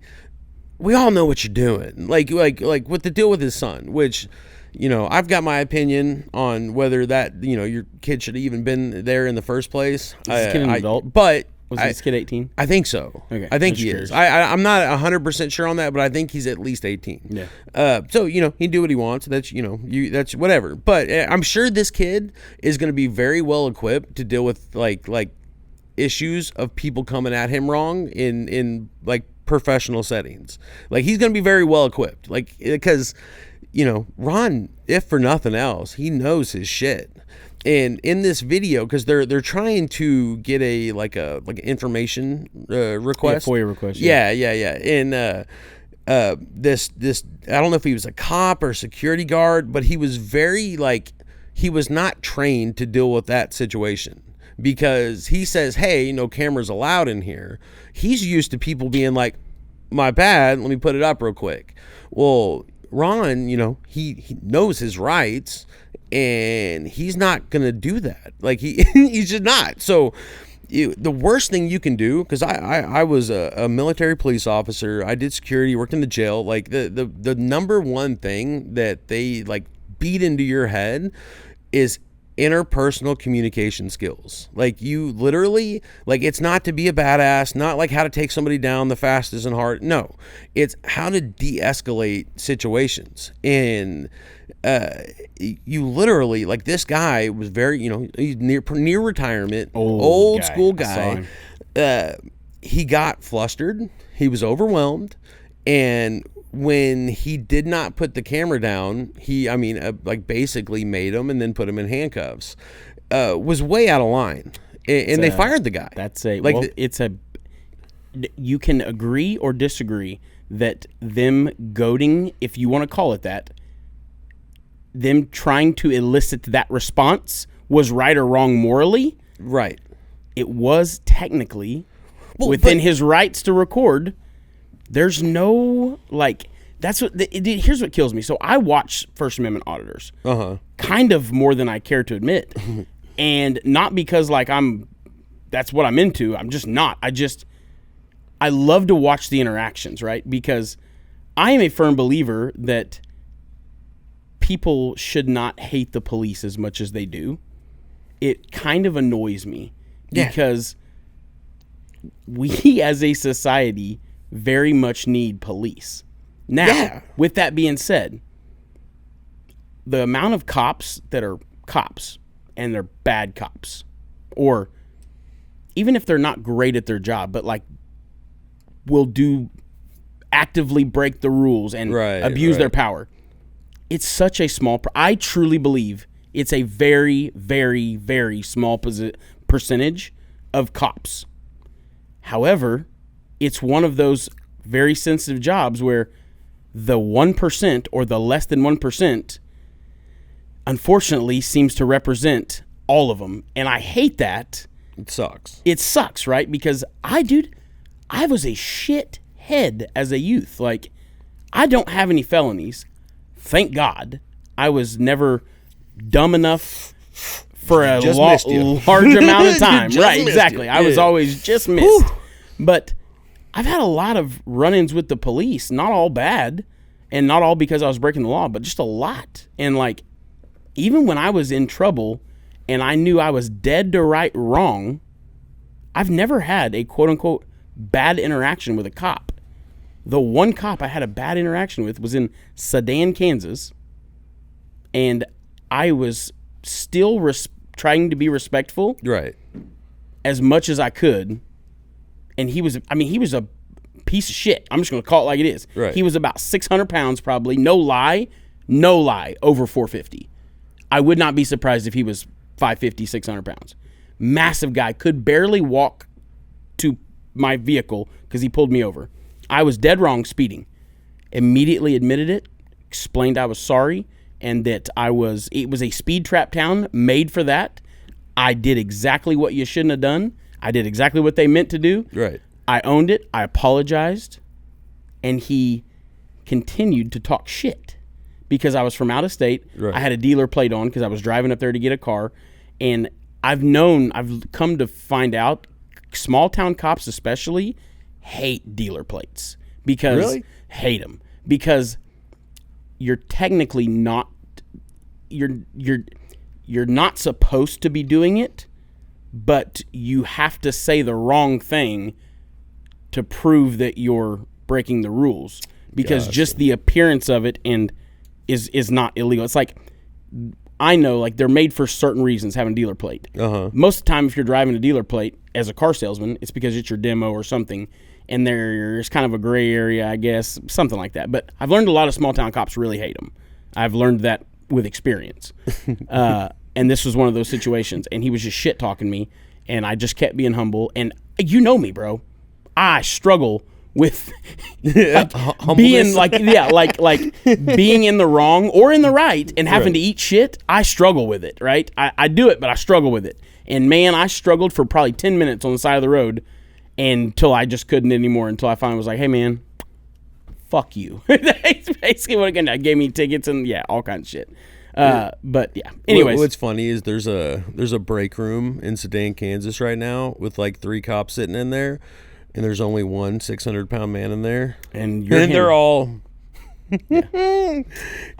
we all know what you're doing. Like with the deal with his son, which, you know, I've got my opinion on whether that, you know, your kid should have even been there in the first place.
Is this kid an adult?
But
Was this kid 18?
I think so.
Okay,
I think
just
he
curious.
is. I'm not 100% sure on that, but I think he's at least 18.
Yeah.
So, you know, he can do what he wants. That's, you know, that's whatever. But I'm sure this kid is going to be very well equipped to deal with like issues of people coming at him wrong in like professional settings. Like, he's going to be very well equipped. Like, because, you know, Ron, if for nothing else, he knows his shit. And in this video, because they're trying to get a like information request,
FOIA request.
Yeah. And this I don't know if he was a cop or a security guard, but he was very he was not trained to deal with that situation, because he says, "Hey, no cameras allowed in here." He's used to people being like, "My bad, let me put it up real quick." Well, Ron, you know, he knows his rights, and he's not gonna do that. Like, he's just not. So the worst thing you can do, because I was a military police officer, I did security, worked in the jail. Like, the number one thing that they like beat into your head is interpersonal communication skills. Like, you literally, like, it's not to be a badass, not like how to take somebody down the fastest and hard. No, it's how to de-escalate situations. And you literally, like, this guy was very, you know, he's near retirement, old school guy. He got flustered, he was overwhelmed, and when he did not put the camera down, he, like, basically made him and then put him in handcuffs. Was way out of line, and they fired the guy.
That's you can agree or disagree that them goading, if you want to call it that, them trying to elicit that response was right or wrong morally.
Right.
It was technically within his rights to record. There's no, like, that's what, here's what kills me. So I watch First Amendment auditors, kind of more than I care to admit. And not because, like, that's what I'm into. I'm just not. I love to watch the interactions, right? Because I am a firm believer that people should not hate the police as much as they do. It kind of annoys me because we as a society very much need police. Now, with that being said, the amount of cops that are cops and they're bad cops, or even if they're not great at their job, but like will actively break the rules and abuse their power. It's such a small, I truly believe it's a very, very, very small percentage of cops. However, it's one of those very sensitive jobs where the 1% or the less than 1% unfortunately seems to represent all of them. And I hate that.
It sucks.
It sucks, right? Because I was a shit head as a youth. Like, I don't have any felonies. Thank God. I was never dumb enough for a large amount of time. Right, exactly. I was always just missed. Whew. But I've had a lot of run-ins with the police, not all bad, and not all because I was breaking the law, but just a lot. And, like, even when I was in trouble and I knew I was dead to right wrong, I've never had a quote-unquote bad interaction with a cop. The one cop I had a bad interaction with was in Sedan, Kansas, and I was still trying to be respectful,
right,
as much as I could. And he was a piece of shit. I'm just going to call it like it is.
Right.
He was about 600 pounds probably. No lie, over 450. I would not be surprised if he was 550, 600 pounds. massive guy, could barely walk to my vehicle because he pulled me over. I was dead wrong speeding. Immediately admitted it, explained I was sorry, and that it was a speed trap town made for that. I did exactly what you shouldn't have done. I did exactly what they meant to do.
Right.
I owned it. I apologized. And he continued to talk shit because I was from out of state.
Right.
I had a dealer plate on because I was driving up there to get a car. And I've come to find out, small town cops especially hate dealer plates because
Really?
Hate them because you're technically not, you're not supposed to be doing it, but you have to say the wrong thing to prove that you're breaking the rules because just the appearance of it is not illegal. It's like, I know, like, they're made for certain reasons, having a dealer plate. Most of the time, if you're driving a dealer plate as a car salesman, it's because it's your demo or something, and there's kind of a gray area, I guess, something like that. But I've learned a lot of small town cops really hate them. I've learned that with experience. And this was one of those situations, and he was just shit talking me, and I just kept being humble. And you know me, bro. I struggle with being like being in the wrong or in the right and having to eat shit. I struggle with it, right? I do it, but I struggle with it. And man, I struggled for probably 10 minutes on the side of the road until I just couldn't anymore, until I finally was like, hey man, fuck you. That's basically what it gave me tickets and all kinds of shit. But yeah, anyways.
What's funny is there's a break room in Sane, Kansas right now with like 3 cops sitting in there, and there's only one 600-pound man in there,
and
they're all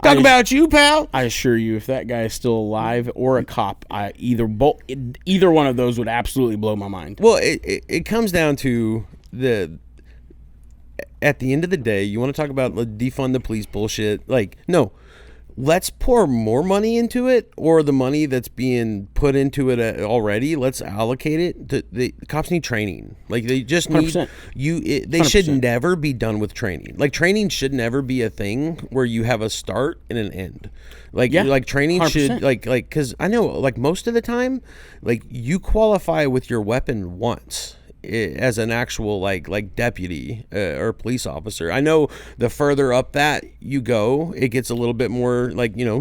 talk about you, pal.
I assure you, if that guy is still alive or a cop, either one of those would absolutely blow my mind.
Well, it comes down to at the end of the day, you want to talk about defund the police bullshit. Like, no, let's pour more money into it, or the money that's being put into it already, let's allocate it. The cops need training. Like, they just need
100%.
They should never be done with training. Like, training should never be a thing where you have a start and an end. Like, like training
100%.
should like because I know, like, most of the time, like, you qualify with your weapon once as an actual like deputy or police officer. I know the further up that you go, it gets a little bit more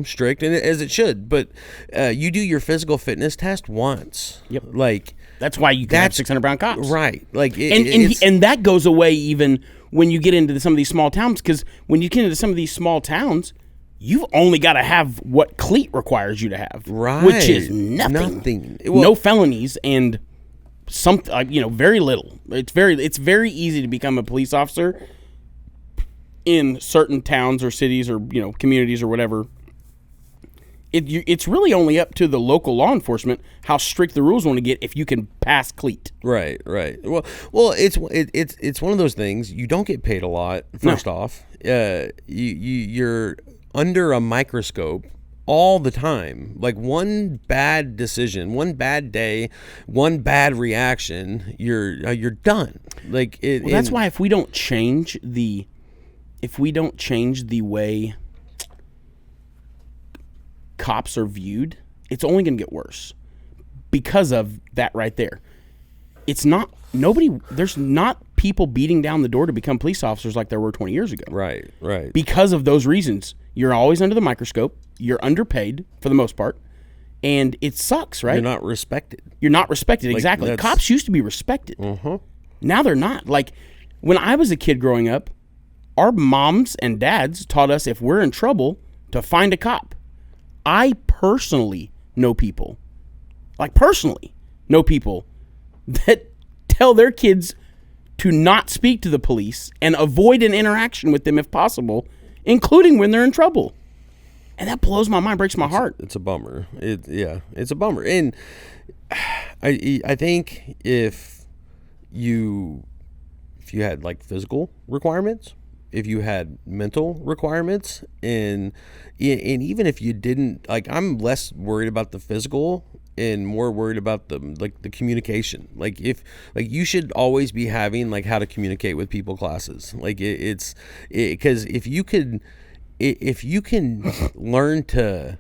strict, and as it should. But you do your physical fitness test once.
Yep.
Like,
that's why you can have 600-pound cops,
right? Like,
and that goes away even when you get into some of these small towns, because when you get into some of these small towns, you've only got to have what cleat requires you to have,
right?
Which is nothing.
Well,
no felonies and very little. It's very easy to become a police officer in certain towns or cities or communities or whatever. It's really only up to the local law enforcement how strict the rules want to get if you can pass cleat.
Right. Well, it's one of those things. You don't get paid a lot. First off, you're under a microscope all the time. Like, one bad decision, one bad day, one bad reaction, you're done. Like,
that's why if we don't change the way cops are viewed, it's only going to get worse because of that right there. There's not people beating down the door to become police officers like there were 20 years ago.
Right.
Because of those reasons. You're always under the microscope. You're underpaid for the most part. And it sucks, right?
You're not respected.
Exactly. Cops used to be respected. Now they're not. Like, when I was a kid growing up, our moms and dads taught us if we're in trouble to find a cop. I personally know people that tell their kids to not speak to the police and avoid an interaction with them if possible, including when they're in trouble. And that blows my mind, breaks my heart.
It's a bummer. It's a bummer. And I think if you had like physical requirements, if you had mental requirements, and even if you didn't, like, I'm less worried about the physical and more worried about the communication. Like, you should always be having like how to communicate with people classes. Like, because if you can learn to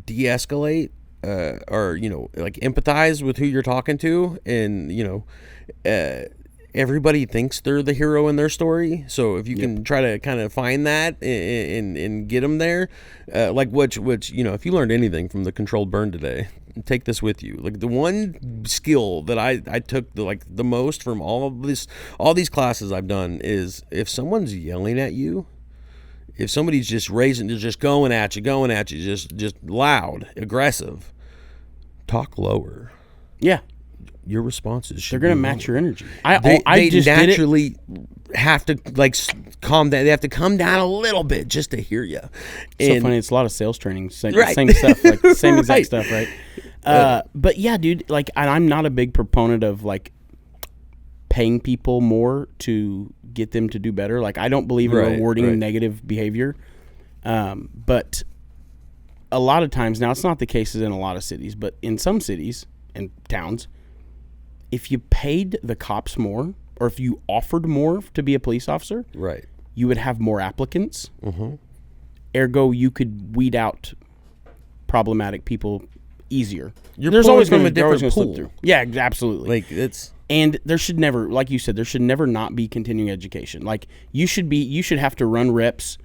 de-escalate or like empathize with who you're talking to, and everybody thinks they're the hero in their story. So if you can try to kind of find that and get them there, like which if you learned anything from the controlled burn today, take this with you. Like the one skill that I took the most from all these classes I've done is if someone's yelling at you, if somebody's just going at you, just loud, aggressive, talk lower.
Yeah.
Your responses should
They're going to match your energy. They
just naturally have to calm down. They have to come down a little bit just to hear you.
So funny. It's a lot of sales training. Same stuff, like same exact stuff, right? But yeah, dude, like I'm not a big proponent of like paying people more to get them to do better. Like I don't believe in rewarding negative behavior. But a lot of times, now it's not the case in a lot of cities, but in some cities and towns, if you paid the cops more, or if you offered more to be a police officer,
right,
you would have more applicants.
Mm-hmm.
Ergo, you could weed out problematic people easier.
There's always going to be a different pool.
Slip through. Yeah, absolutely. And there should never, like you said, there should never not be continuing education. Like you should have to run reps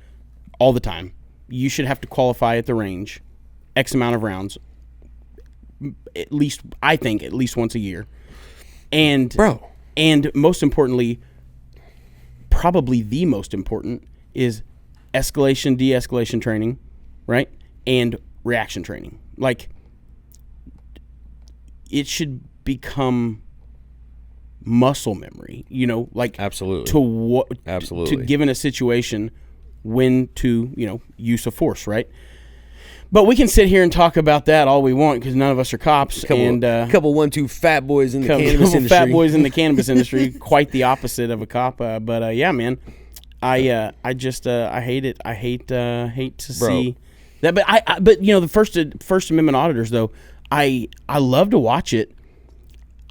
all the time. You should have to qualify at the range, X amount of rounds. I think at least once a year. And most importantly, probably the most important is escalation, de-escalation training, right? And reaction training. Like it should become muscle memory, like
absolutely
to given a situation when to, use of force, right? But we can sit here and talk about that all we want because none of us are cops.
Couple 1-2 fat boys in the cannabis industry.
Fat boys in the cannabis industry, quite the opposite of a cop. But yeah, man, I hate it. I hate to see that. But the First Amendment auditors though, I love to watch it.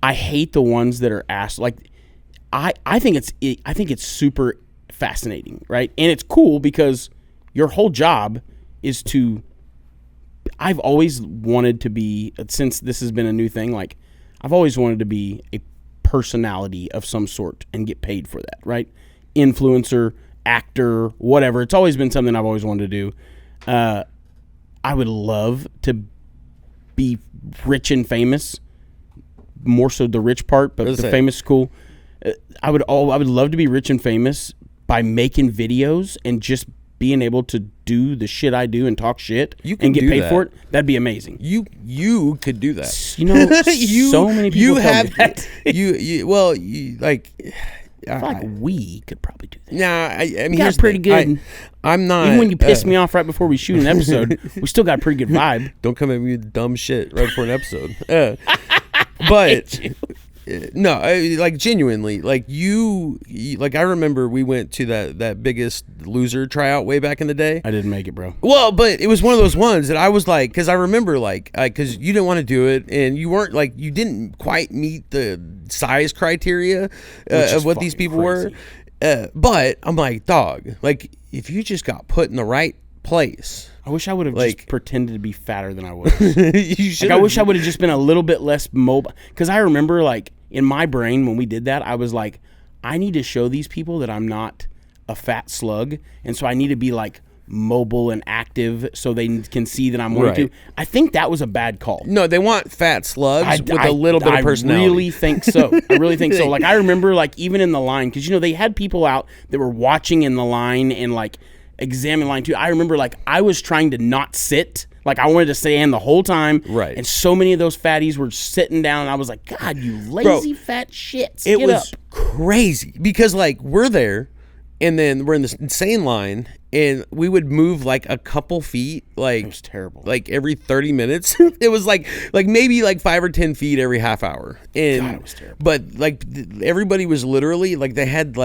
I hate the ones that are asked. Like, I think it's super fascinating, right? And it's cool because your whole job is to. I've always wanted to be, since this has been a new thing, like I've always wanted to be a personality of some sort and get paid for that, right? Influencer, actor, whatever. It's always been something I've always wanted to do. I would love to be rich and famous, more so the rich part, but the famous is cool. I would love to be rich and famous by making videos and just being able to do the shit I do and talk shit and get paid for it. That'd be amazing.
You could do that.
So many people tell me that. I feel like we could probably do that.
Nah, I mean,
here's pretty good.
I'm not.
Even when you piss me off right before we shoot an episode, we still got a pretty good vibe.
Don't come at me with dumb shit right before an episode. But no, like genuinely, like like I remember we went to that Biggest Loser tryout way back in the day.
I didn't make it, bro.
Well, but it was one of those ones that I was like, because I remember because you didn't want to do it and you weren't you didn't quite meet the size criteria of what these people were. But I'm like, dog, like if you just got put in the right place.
I wish I would have just pretended to be fatter than I was. I wish I would have just been a little bit less mobile. Because I remember, in my brain when we did that, I was like, I need to show these people that I'm not a fat slug. And so I need to be, mobile and active so they can see that I'm wanting to. I think that was a bad call.
No, they want fat slugs with a little bit of personality.
I really think so. I really think so. I remember, even in the line, because, they had people out that were watching in the line and, examine line too. I remember I was trying to not sit. I wanted to stand the whole time.
Right.
And so many of those fatties were sitting down and I was like, God, you lazy fat shits. It was
crazy because we're there and then we're in the Sane line and we would move a couple feet
it was terrible.
Every 30 minutes. It was maybe 5 or 10 feet every half hour. And
God, it was terrible.
But everybody was literally they had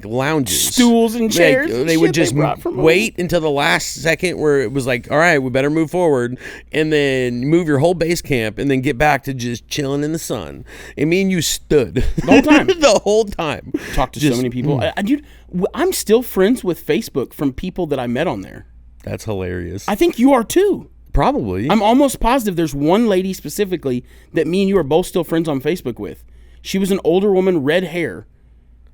lounges,
stools and chairs.
They would just wait until the last second where it was all right, we better move forward and then move your whole base camp and then get back to just chilling in the sun. And me and you stood
the whole time.
The whole time.
Talked to so many people. Dude, I'm still friends with Facebook from people that I met on there.
That's hilarious.
I think you are too.
Probably.
I'm almost positive there's one lady specifically that me and you are both still friends on Facebook with. She was an older woman, red hair,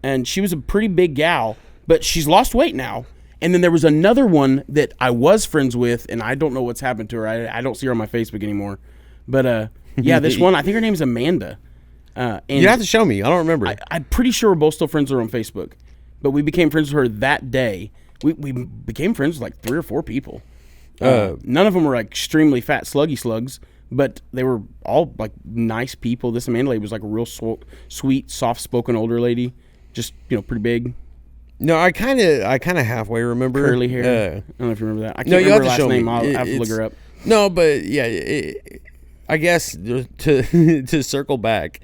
and she was a pretty big gal, but she's lost weight now. And then there was another one that I was friends with, and I don't know what's happened to her. I don't see her on my Facebook anymore. But yeah, this one, I think her name is Amanda. And
you have to show me. I don't remember.
I'm pretty sure we're both still friends with her on Facebook. But we became friends with her that day. We became friends with like 3 or 4 people. None of them were like extremely fat, sluggy slugs, but they were all like nice people. This Amanda lady was like a real sweet, soft-spoken older lady, just pretty big.
No, I kind of halfway remember
curly hair. I don't know if you remember that. I can't
no, you have
remember
to
her last
show
name.
me.
I'll have to look her up.
No, but yeah, I guess to circle back,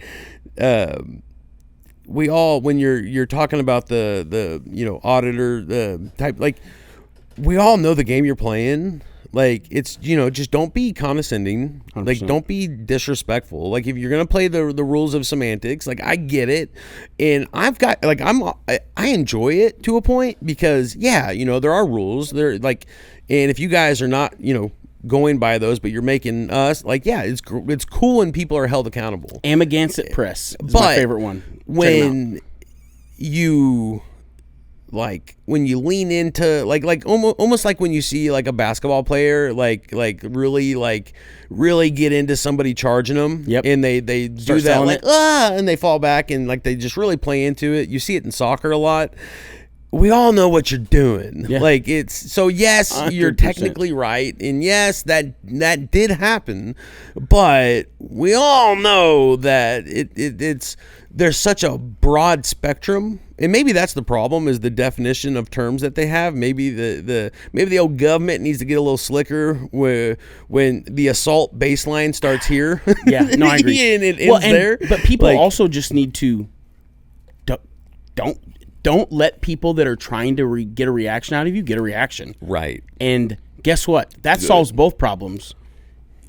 we all when you're talking about the auditor type, like we all know the game you're playing. Like it's just don't be condescending. 100%. Like don't be disrespectful. Like if you're gonna play the rules of semantics, like I get it, and I've got like I enjoy it to a point because there are rules. They're like, and if you guys are not going by those, but you're making us like it's cool when people are held accountable.
Amagansett Press is my favorite one.
When you lean into like almost like when you see like a basketball player like really get into somebody charging them, and they do that like and they fall back and like they just really play into it. You see it in soccer a lot. We all know what you're doing. Yeah. Like it's so yes, 100%. You're technically right, and yes, that did happen, but we all know that it's there's such a broad spectrum, and maybe that's the problem is the definition of terms that they have. Maybe the old government needs to get a little slicker when the assault baseline starts here.
Yeah, no, I agree.
And it ends there.
But people also just need to don't let people that are trying to get a reaction out of you get a reaction.
Right.
And guess what? That solves both problems.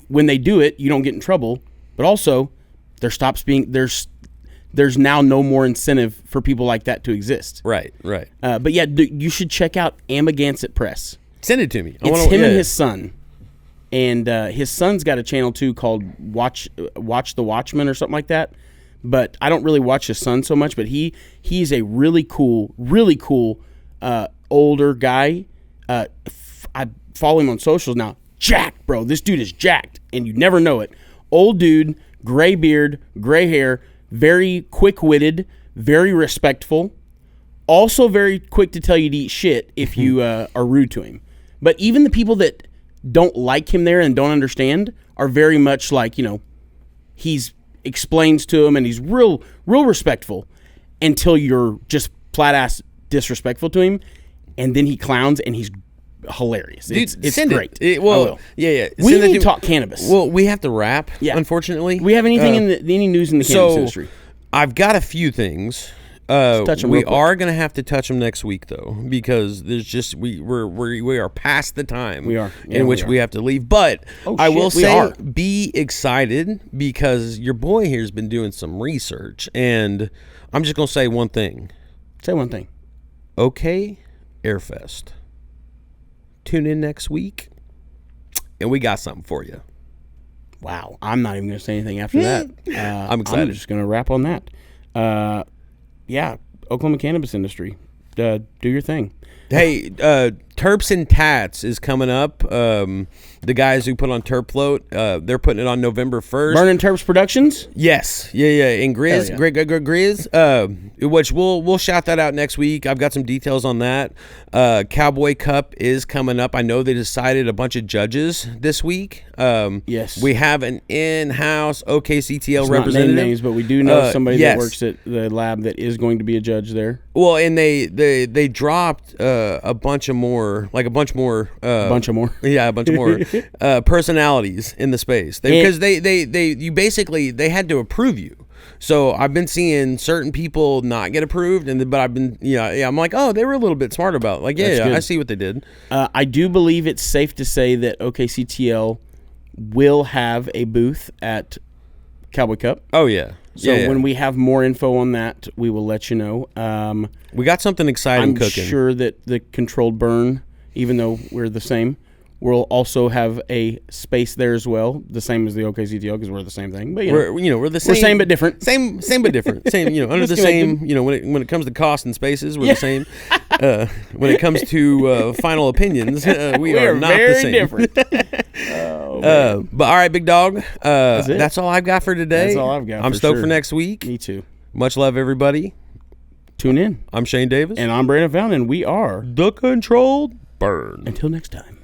When they do it, you don't get in trouble, but also there's now no more incentive for people like that to exist.
Right.
But yeah, you should check out Amagansett Press.
Send it to me.
It's him and his son. And his son's got a channel too called Watch the Watchman or something like that. But I don't really watch his son so much. But he's a really cool older guy. I follow him on socials now. Jacked, bro. This dude is jacked, and you never know it. Old dude, gray beard, gray hair, very quick-witted, very respectful. Also very quick to tell you to eat shit if you are rude to him. But even the people that don't like him there and don't understand are very much like, he's explains to him and he's real respectful until you're just flat ass disrespectful to him, and then he clowns and he's hilarious. It's great.
Yeah.
We need to talk cannabis.
Well, we have to wrap. Yeah. Unfortunately,
we have anything any news in the cannabis industry?
I've got a few things. We are going to have to touch them next week though, because there's just we are past the time in which we have to leave. But I will say, be excited because your boy here has been doing some research, and I'm just going to say one thing.
Say one thing.
Okay, Airfest. Tune in next week, and we got something for you.
Wow, I'm not even going to say anything after that.
I'm excited.
I'm just going to wrap on that. Yeah, Oklahoma cannabis industry. Do your thing.
Hey, Terps and Tats is coming up. The guys who put on Terp Float, they're putting it on November 1st.
Burning Terps Productions?
Yes. Yeah. And Grizz, Grizz, which we'll shout that out next week. I've got some details on that. Cowboy Cup is coming up. I know they decided a bunch of judges this week.
Yes.
We have an in-house OKCTL
it's
representative.
Not name names, but we do know somebody that works at the lab that is going to be a judge there.
Well, and they dropped a bunch of more. Yeah, a bunch of more personalities in the space because they had to approve you. So I've been seeing certain people not get approved, but I've been I'm like, oh, they were a little bit smart about it. Like I see what they did.
I do believe it's safe to say that OKCTL will have a booth at Cowboy Cup.
Oh yeah.
So when we have more info on that, we will let you know.
We got something exciting cooking.
I'm sure that the controlled burn, even though we're the same, We'll also have a space there as well, the same as the OKCTO because we're the same thing. But
We're the same.
we're same but different.
Same but different. Same, under the
Disconnected.
same. When it comes to cost and spaces, we're the same. When it comes to final opinions, we are not
very
the same.
different.
But all right, big dog.
it.
That's all I've got for today.
That's all I've got
I'm
for
stoked
sure.
for next week.
Me too.
Much love, everybody.
Tune in.
I'm Shane Davis.
And I'm Brandon Fountain, and we are
The Controlled Burn.
until next time.